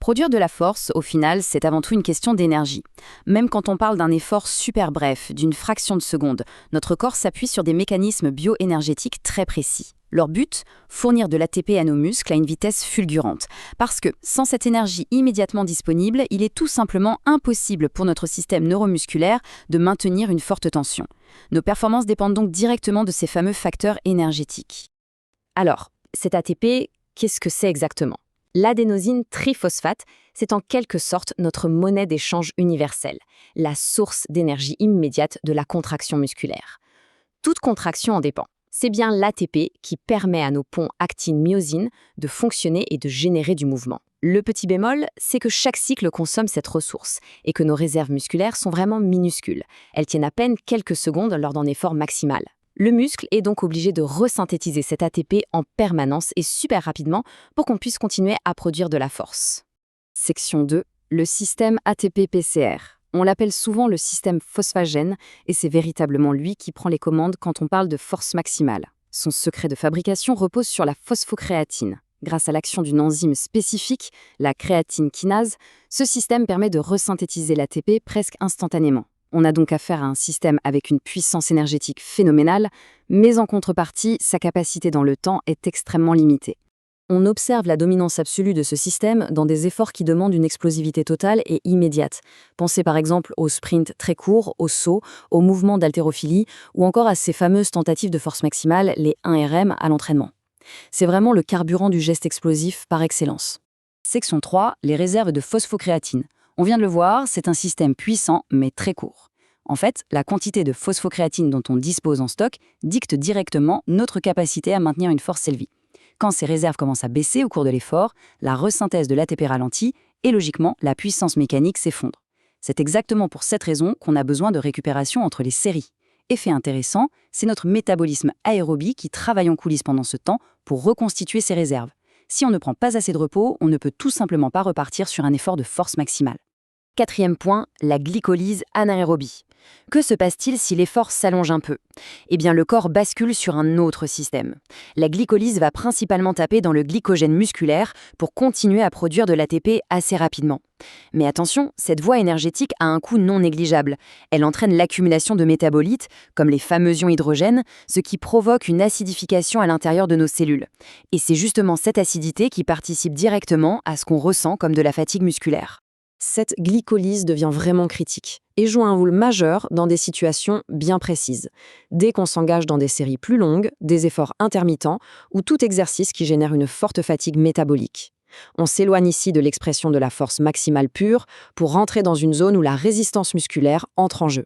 Produire de la force, au final, c'est avant tout une question d'énergie. Même quand on parle d'un effort super bref, d'une fraction de seconde, notre corps s'appuie sur des mécanismes bioénergétiques très précis. Leur but, fournir de l'ATP à nos muscles à une vitesse fulgurante. Parce que, sans cette énergie immédiatement disponible, il est tout simplement impossible pour notre système neuromusculaire de maintenir une forte tension. Nos performances dépendent donc directement de ces fameux facteurs énergétiques. Alors, cet ATP, qu'est-ce que c'est exactement ? L'adénosine triphosphate, c'est en quelque sorte notre monnaie d'échange universelle, la source d'énergie immédiate de la contraction musculaire. Toute contraction en dépend. C'est bien l'ATP qui permet à nos ponts actine-myosine de fonctionner et de générer du mouvement. Le petit bémol, c'est que chaque cycle consomme cette ressource et que nos réserves musculaires sont vraiment minuscules. Elles tiennent à peine quelques secondes lors d'un effort maximal. Le muscle est donc obligé de resynthétiser cet ATP en permanence et super rapidement pour qu'on puisse continuer à produire de la force. Section 2. Le système ATP-PCR. On l'appelle souvent le système phosphagène et c'est véritablement lui qui prend les commandes quand on parle de force maximale. Son secret de fabrication repose sur la phosphocréatine. Grâce à l'action d'une enzyme spécifique, la créatine kinase, ce système permet de resynthétiser l'ATP presque instantanément. On a donc affaire à un système avec une puissance énergétique phénoménale, mais en contrepartie, sa capacité dans le temps est extrêmement limitée. On observe la dominance absolue de ce système dans des efforts qui demandent une explosivité totale et immédiate. Pensez par exemple aux sprints très courts, aux sauts, aux mouvements d'haltérophilie ou encore à ces fameuses tentatives de force maximale, les 1RM à l'entraînement. C'est vraiment le carburant du geste explosif par excellence. Section 3, les réserves de phosphocréatine. On vient de le voir, c'est un système puissant mais très court. En fait, la quantité de phosphocréatine dont on dispose en stock dicte directement notre capacité à maintenir une force élevée. Quand ces réserves commencent à baisser au cours de l'effort, la resynthèse de l'ATP ralentit et logiquement, la puissance mécanique s'effondre. C'est exactement pour cette raison qu'on a besoin de récupération entre les séries. Effet intéressant, c'est notre métabolisme aérobie qui travaille en coulisses pendant ce temps pour reconstituer ces réserves. Si on ne prend pas assez de repos, on ne peut tout simplement pas repartir sur un effort de force maximale. Quatrième point, la glycolyse anaérobie. Que se passe-t-il si l'effort s'allonge un peu ? Eh bien, le corps bascule sur un autre système. La glycolyse va principalement taper dans le glycogène musculaire pour continuer à produire de l'ATP assez rapidement. Mais attention, cette voie énergétique a un coût non négligeable. Elle entraîne l'accumulation de métabolites, comme les fameux ions hydrogène, ce qui provoque une acidification à l'intérieur de nos cellules. Et c'est justement cette acidité qui participe directement à ce qu'on ressent comme de la fatigue musculaire. Cette glycolyse devient vraiment critique et joue un rôle majeur dans des situations bien précises. Dès qu'on s'engage dans des séries plus longues, des efforts intermittents ou tout exercice qui génère une forte fatigue métabolique. On s'éloigne ici de l'expression de la force maximale pure pour rentrer dans une zone où la résistance musculaire entre en jeu.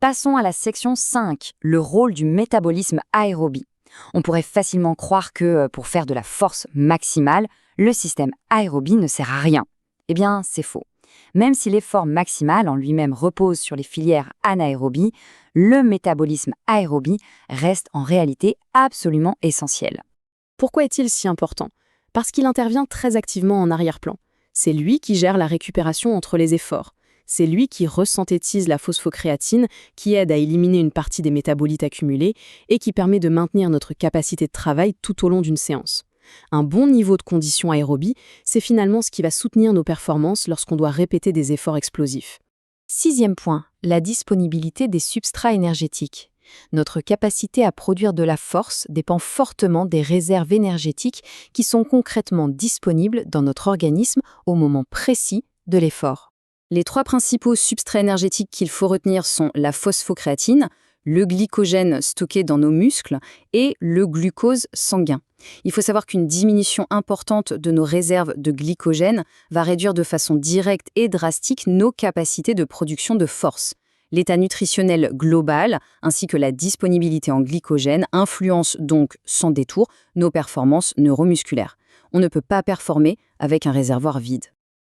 Passons à la section 5, le rôle du métabolisme aérobie. On pourrait facilement croire que pour faire de la force maximale, le système aérobie ne sert à rien. Eh bien, c'est faux. Même si l'effort maximal en lui-même repose sur les filières anaérobie, le métabolisme aérobie reste en réalité absolument essentiel. Pourquoi est-il si important ? Parce qu'il intervient très activement en arrière-plan. C'est lui qui gère la récupération entre les efforts. C'est lui qui resynthétise la phosphocréatine, qui aide à éliminer une partie des métabolites accumulés et qui permet de maintenir notre capacité de travail tout au long d'une séance. Un bon niveau de condition aérobie, c'est finalement ce qui va soutenir nos performances lorsqu'on doit répéter des efforts explosifs. Sixième point, la disponibilité des substrats énergétiques. Notre capacité à produire de la force dépend fortement des réserves énergétiques qui sont concrètement disponibles dans notre organisme au moment précis de l'effort. Les trois principaux substrats énergétiques qu'il faut retenir sont la phosphocréatine, le glycogène stocké dans nos muscles et le glucose sanguin. Il faut savoir qu'une diminution importante de nos réserves de glycogène va réduire de façon directe et drastique nos capacités de production de force. L'état nutritionnel global ainsi que la disponibilité en glycogène influencent donc sans détour nos performances neuromusculaires. On ne peut pas performer avec un réservoir vide.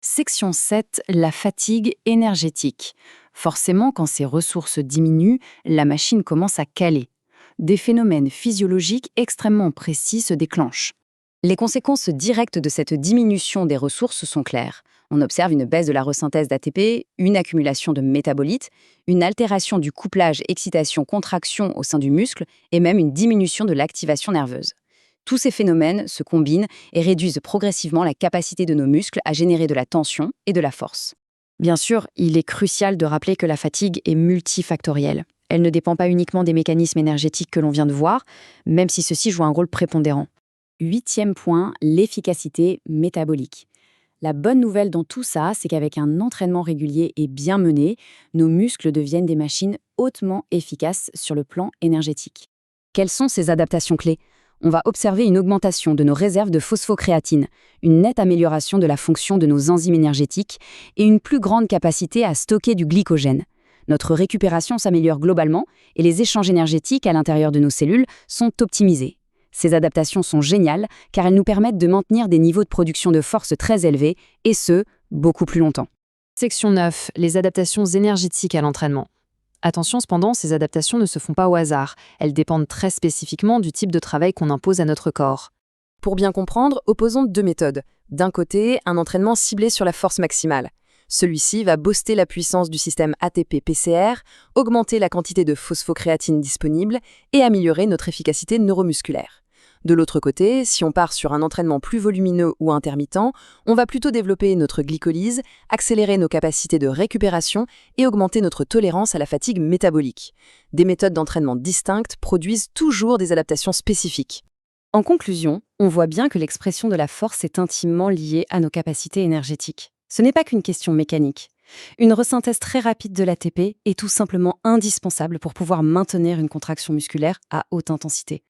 Section 7, la fatigue énergétique. Forcément, quand ces ressources diminuent, la machine commence à caler. Des phénomènes physiologiques extrêmement précis se déclenchent. Les conséquences directes de cette diminution des ressources sont claires. On observe une baisse de la resynthèse d'ATP, une accumulation de métabolites, une altération du couplage excitation-contraction au sein du muscle et même une diminution de l'activation nerveuse. Tous ces phénomènes se combinent et réduisent progressivement la capacité de nos muscles à générer de la tension et de la force. Bien sûr, il est crucial de rappeler que la fatigue est multifactorielle. Elle ne dépend pas uniquement des mécanismes énergétiques que l'on vient de voir, même si ceux-ci jouent un rôle prépondérant. 8e point, l'efficacité métabolique. La bonne nouvelle dans tout ça, c'est qu'avec un entraînement régulier et bien mené, nos muscles deviennent des machines hautement efficaces sur le plan énergétique. Quelles sont ces adaptations clés ? On va observer une augmentation de nos réserves de phosphocréatine, une nette amélioration de la fonction de nos enzymes énergétiques et une plus grande capacité à stocker du glycogène. Notre récupération s'améliore globalement et les échanges énergétiques à l'intérieur de nos cellules sont optimisés. Ces adaptations sont géniales car elles nous permettent de maintenir des niveaux de production de force très élevés et ce, beaucoup plus longtemps. Section 9. Les adaptations énergétiques à l'entraînement. Attention cependant, ces adaptations ne se font pas au hasard. Elles dépendent très spécifiquement du type de travail qu'on impose à notre corps. Pour bien comprendre, opposons deux méthodes. D'un côté, un entraînement ciblé sur la force maximale. Celui-ci va booster la puissance du système ATP-PCR, augmenter la quantité de phosphocréatine disponible et améliorer notre efficacité neuromusculaire. De l'autre côté, si on part sur un entraînement plus volumineux ou intermittent, on va plutôt développer notre glycolyse, accélérer nos capacités de récupération et augmenter notre tolérance à la fatigue métabolique. Des méthodes d'entraînement distinctes produisent toujours des adaptations spécifiques. En conclusion, on voit bien que l'expression de la force est intimement liée à nos capacités énergétiques. Ce n'est pas qu'une question mécanique. Une resynthèse très rapide de l'ATP est tout simplement indispensable pour pouvoir maintenir une contraction musculaire à haute intensité.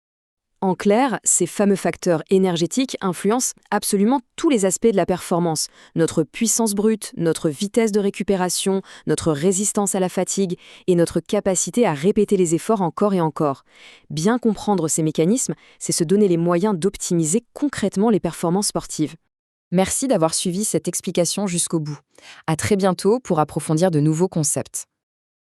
En clair, ces fameux facteurs énergétiques influencent absolument tous les aspects de la performance. Notre puissance brute, notre vitesse de récupération, notre résistance à la fatigue et notre capacité à répéter les efforts encore et encore. Bien comprendre ces mécanismes, c'est se donner les moyens d'optimiser concrètement les performances sportives. Merci d'avoir suivi cette explication jusqu'au bout. À très bientôt pour approfondir de nouveaux concepts.